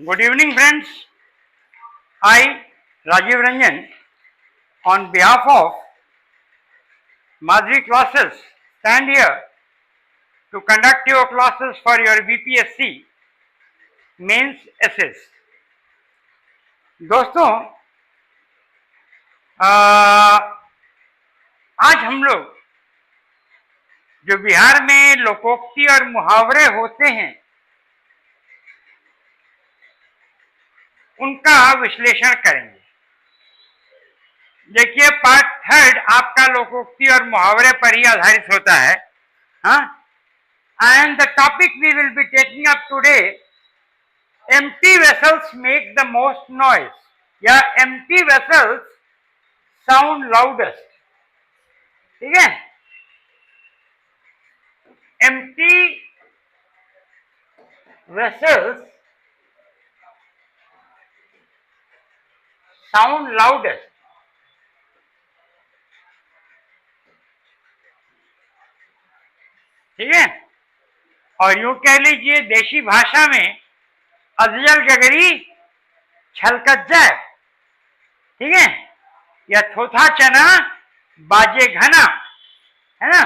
Good evening, friends. I, Rajiv Ranjan, on behalf of Maadhavi classes, stand here to conduct your classes for your BPSC mains essays. दोस्तों, आज हम लोग जो बिहार में लोकोक्ति और मुहावरे होते हैं उनका विश्लेषण करेंगे। देखिए, पार्ट थर्ड आपका लोकोक्ति और मुहावरे पर ही आधारित होता है। हाँ, and the topic we will be taking up today, empty vessels make the most noise या एम्प्टी वेसल्स साउंड लाउडेस्ट। ठीक है, एम्प्टी वेसल्स साउंड लाउडेस्ट। ठीक है, और यूं कह लीजिए देशी भाषा में अजजल गगरी छलकत जाए। ठीक है, या थोथा चना बाजे घना, है ना।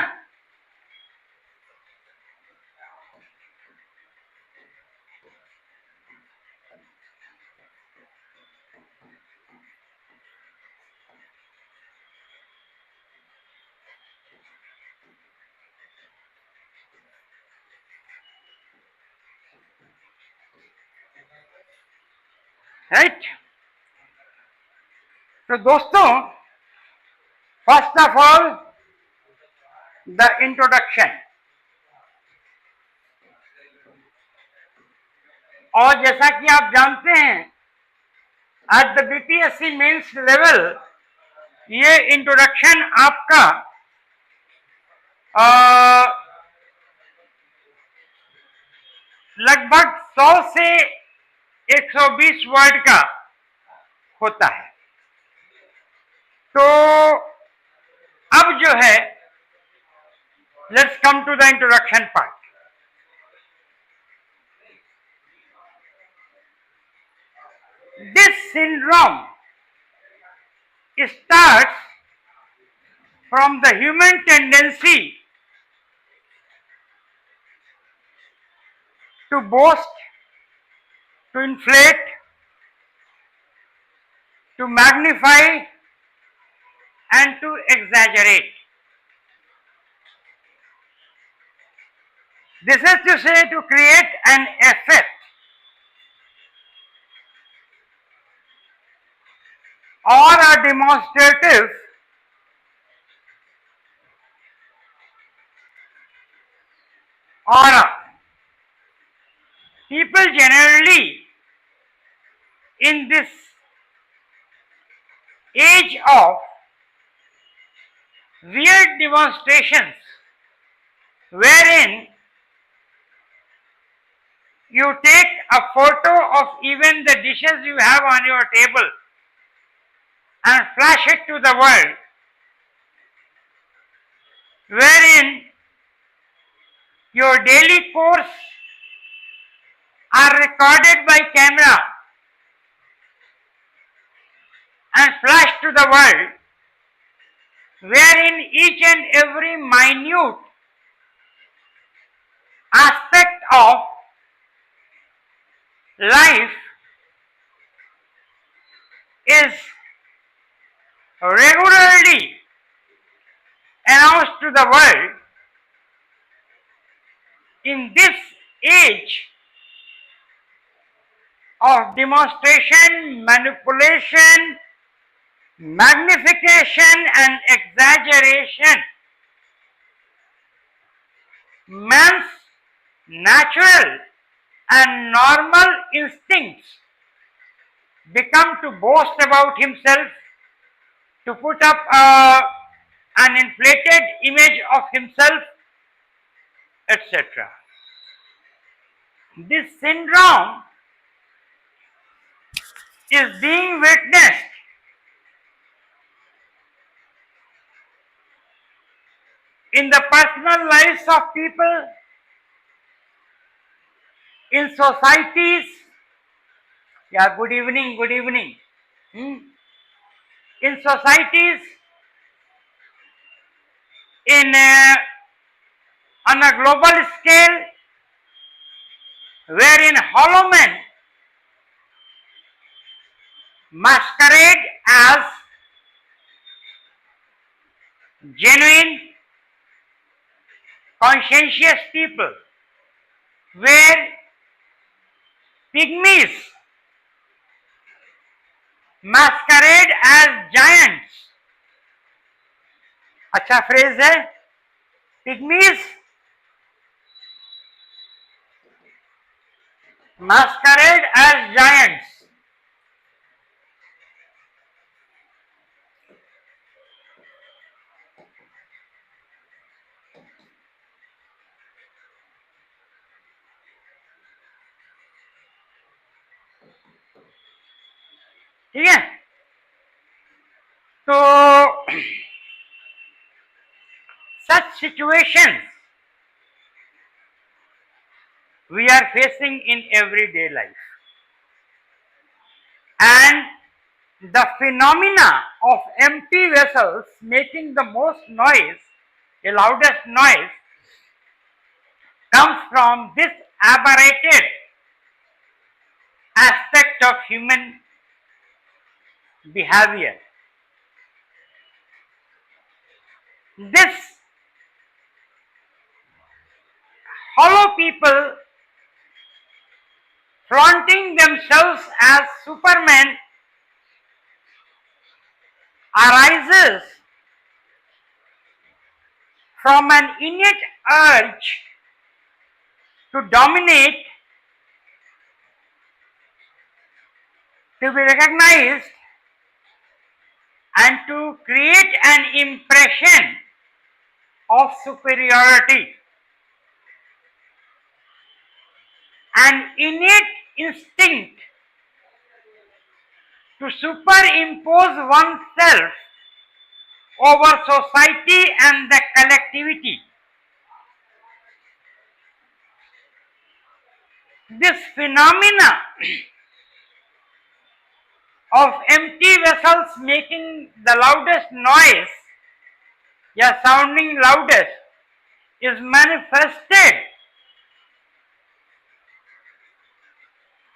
राइट। तो दोस्तों, first of all the introduction. और जैसा कि आप जानते हैं, at the BPSC mains level ये इंट्रोडक्शन आपका लगभग 100 से 120 वर्ड का होता है। तो अब जो है, let's come to the introduction part. This syndrome starts from the human tendency to boast, to inflate, to magnify and to exaggerate. This is to say, to create an effect or a demonstrative aura. People generally in this age of weird demonstrations, wherein you take a photo of even the dishes you have on your table and flash it to the world, wherein your daily course are recorded by camera and flashed to the world, wherein each and every minute aspect of life is regularly announced to the world. In this age of demonstration, manipulation, magnification and exaggeration, man's natural and normal instincts become to boast about himself, to put up an inflated image of himself, etc. This syndrome is being witnessed in the personal lives of people, in societies, Yeah, good evening, good evening. Hmm? In societies, in on a global scale, wherein hollow men masquerade as genuine, conscientious people, where pygmies masquerade as giants. अच्छा phrase है, pygmies masquerade as giants. ठीक है, तो such situations we are facing in everyday life, and the phenomena of empty vessels making the most noise, the loudest noise, comes from this aberrated aspect of human behavior. This hollow people flaunting themselves as supermen arises from an innate urge to dominate, to be recognized, and to create an impression of superiority. An innate instinct to superimpose oneself over society and the collectivity. This phenomena of empty vessels making the loudest noise, yeah, sounding loudest, is manifested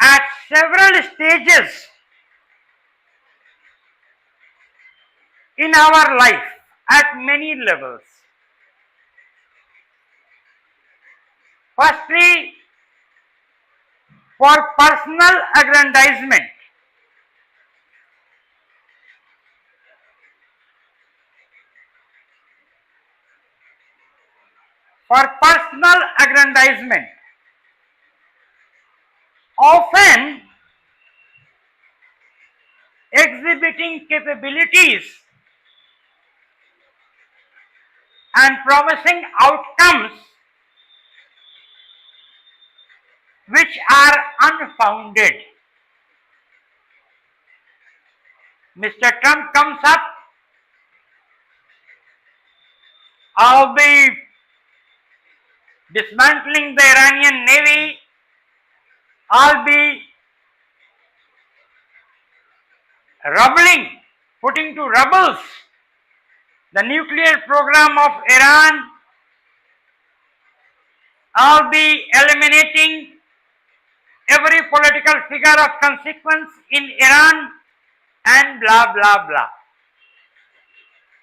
at several stages in our life at many levels. Firstly, for personal aggrandizement. For personal aggrandizement, often exhibiting capabilities and promising outcomes which are unfounded. Mr. Trump comes up, I'll be dismantling the Iranian Navy, I'll be putting to rubbles the nuclear program of Iran, I'll be eliminating every political figure of consequence in Iran, and blah blah blah.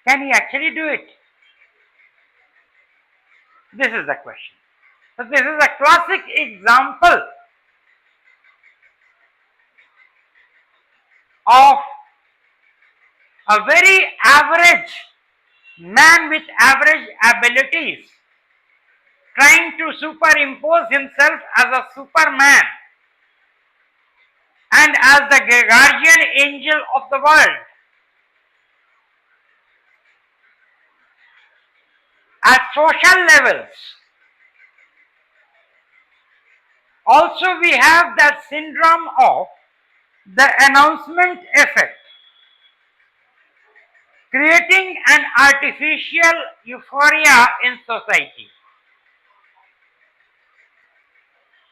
Can he actually do it? This is the question. So this is a classic example of a very average man with average abilities trying to superimpose himself as a superman and as the guardian angel of the world. At social levels, also we have that syndrome of the announcement effect, creating an artificial euphoria in society.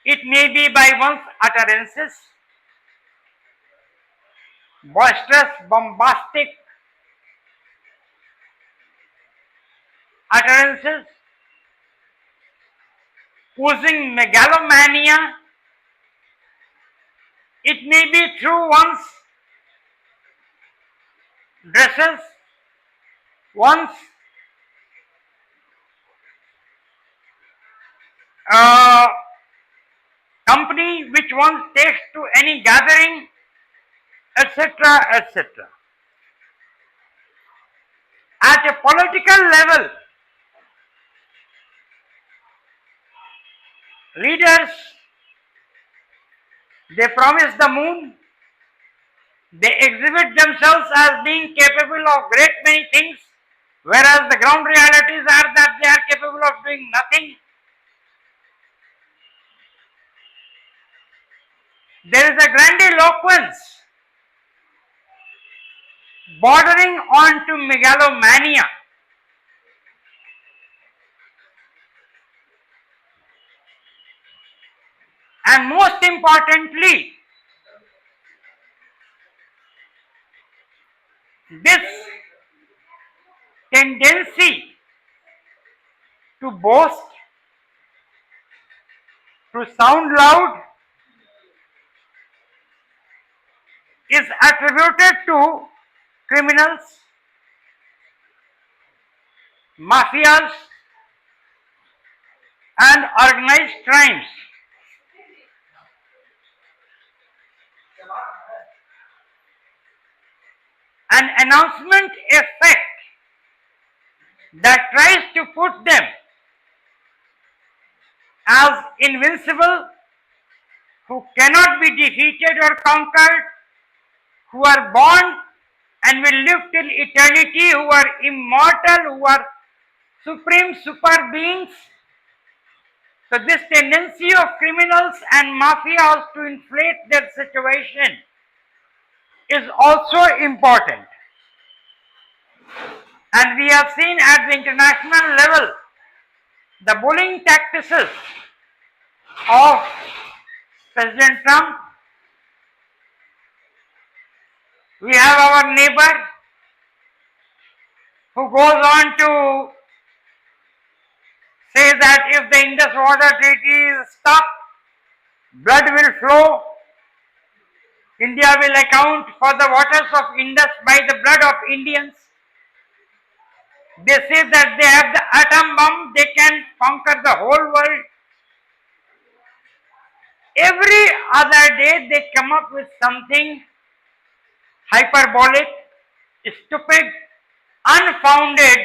It may be by one's utterances, boisterous, bombastic utterances, oozing megalomania. It may be through one's dresses, one's uh, company which one takes to any gathering, etc., etc. At a political level, leaders, they promise the moon, they exhibit themselves as being capable of great many things, whereas the ground realities are that they are capable of doing nothing. There is a grandiloquence bordering on to megalomania. And most importantly, this tendency to boast, to sound loud, is attributed to criminals, mafias, and organized crimes. An announcement effect that tries to put them as invincible, who cannot be defeated or conquered, who are born and will live till eternity, who are immortal, who are supreme super beings. So this tendency of criminals and mafias to inflate their situation is also important. And we have seen at the international level the bullying tactics of President Trump. We have our neighbor who goes on to say that if the Indus Water Treaty is stopped, blood will flow. India will account for the waters of Indus by the blood of Indians. They say that they have the atom bomb, they can conquer the whole world. Every other day they come up with something hyperbolic, stupid, unfounded,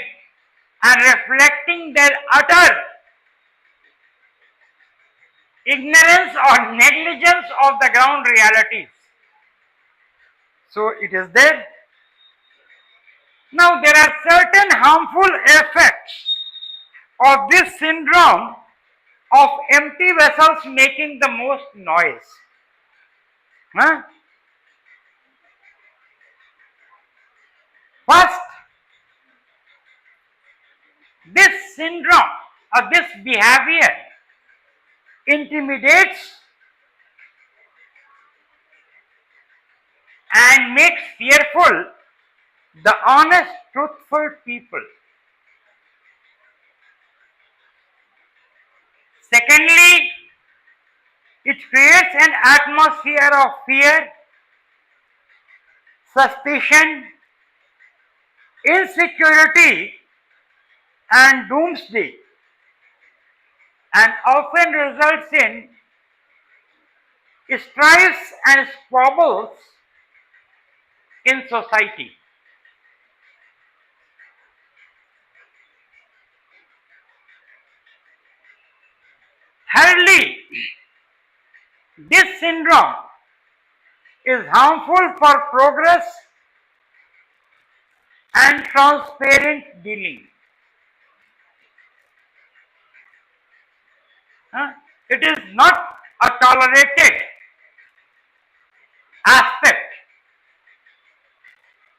and reflecting their utter ignorance or negligence of the ground realities. So it is there. Now there are certain harmful effects of this syndrome of empty vessels making the most noise. First, this syndrome or this behavior intimidates and makes fearful the honest, truthful people. Secondly, it creates an atmosphere of fear, suspicion, insecurity, and doomsday, and often results in strifes and squabbles in society. Thirdly, this syndrome is harmful for progress and transparent dealing. It is not a tolerated aspect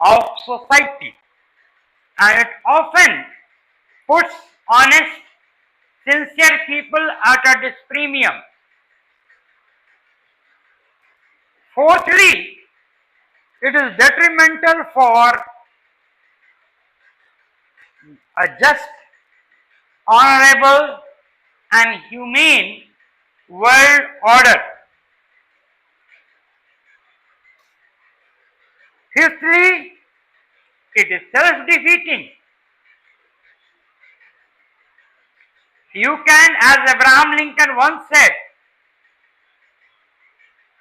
of society, and it often puts honest, sincere people at a dispremium. Fourthly, It is detrimental for a just, honorable and humane world order. Fifthly, it is self-defeating. You can, as Abraham Lincoln once said,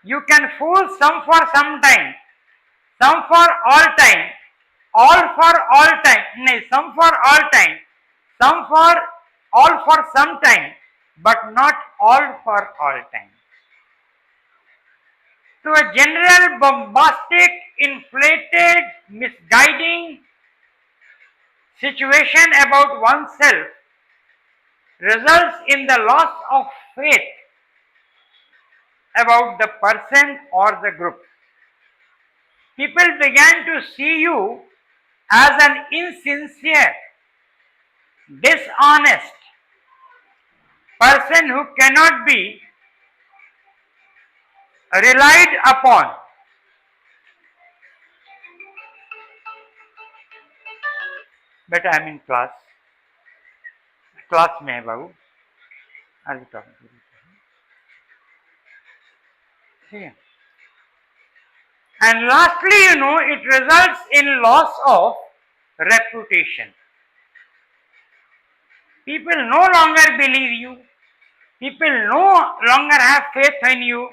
you can fool some for some time, some for all for all time, no, some for all time, some for all for some time, but not all for all time. To a general bombastic, inflated, misguiding situation about oneself results in the loss of faith about the person or the group. People began to see you as an insincere, dishonest person who cannot be relied upon. But I am in class. Class में है बाबू. Are you talking to me? Yeah. And lastly, it results in loss of reputation. People no longer believe you. People no longer have faith in you.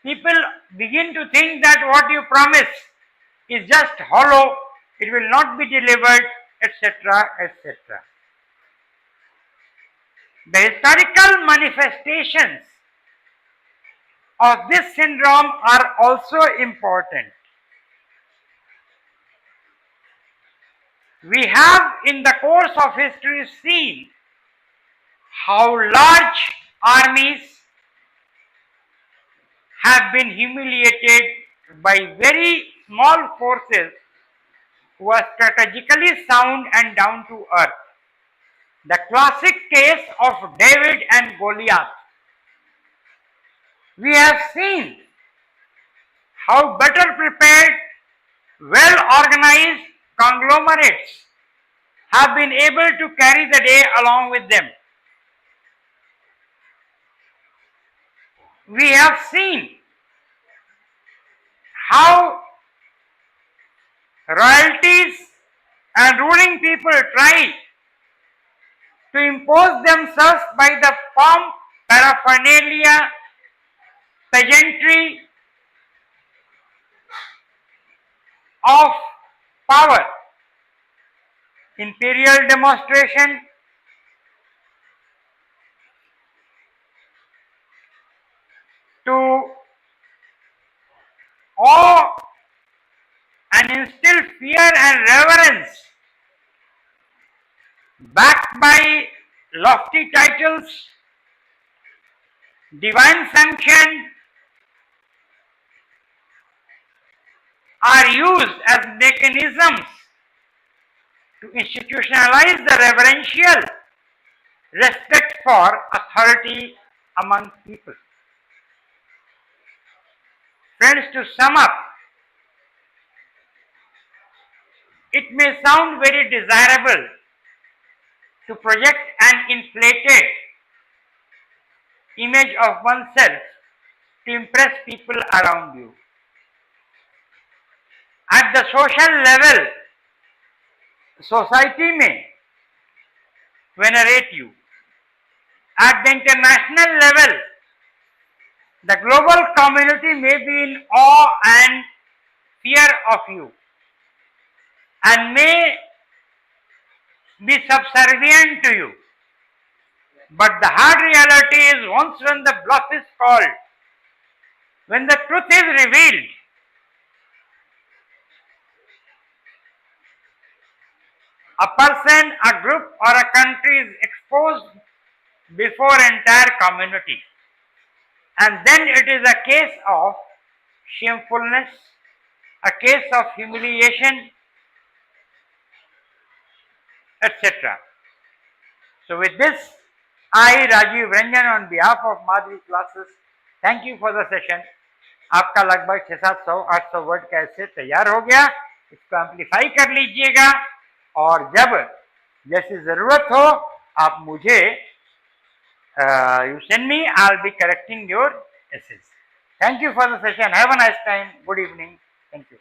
People begin to think that what you promise is just hollow, it will not be delivered, etc., etc. The historical manifestations of this syndrome are also important. We have in the course of history seen how large armies have been humiliated by very small forces who are strategically sound and down to earth. The classic case of David and Goliath. We have seen how better prepared, well organized conglomerates have been able to carry the day along with them. We have seen how royalties and ruling people try to impose themselves by the pomp, paraphernalia, pageantry of power, imperial demonstration, to awe and instill fear and reverence, backed by lofty titles, divine sanction, are used as mechanisms to institutionalize the reverential respect for authority among people. Friends, to sum up, it may sound very desirable to project an inflated image of oneself to impress people around you. At the social level, society may venerate you. At the international level, the global community may be in awe and fear of you and may be subservient to you. But the hard reality is, once when the bluff is called, when the truth is revealed, a person, a group or a country is exposed before entire community. And then it is a case of shamefulness, a case of humiliation, etc. So with this, I, Rajiv Ranjan, on behalf of Maadhavi classes, thank you for the session. आपका लगभग 600-700-800 word का ऐसे तैयार हो गया। इसको amplify कर लीजिएगा और जब जैसी जरूरत हो आप मुझे you send me, I'll be correcting your essays. Thank you for the session. Have a nice time. Good evening. Thank you.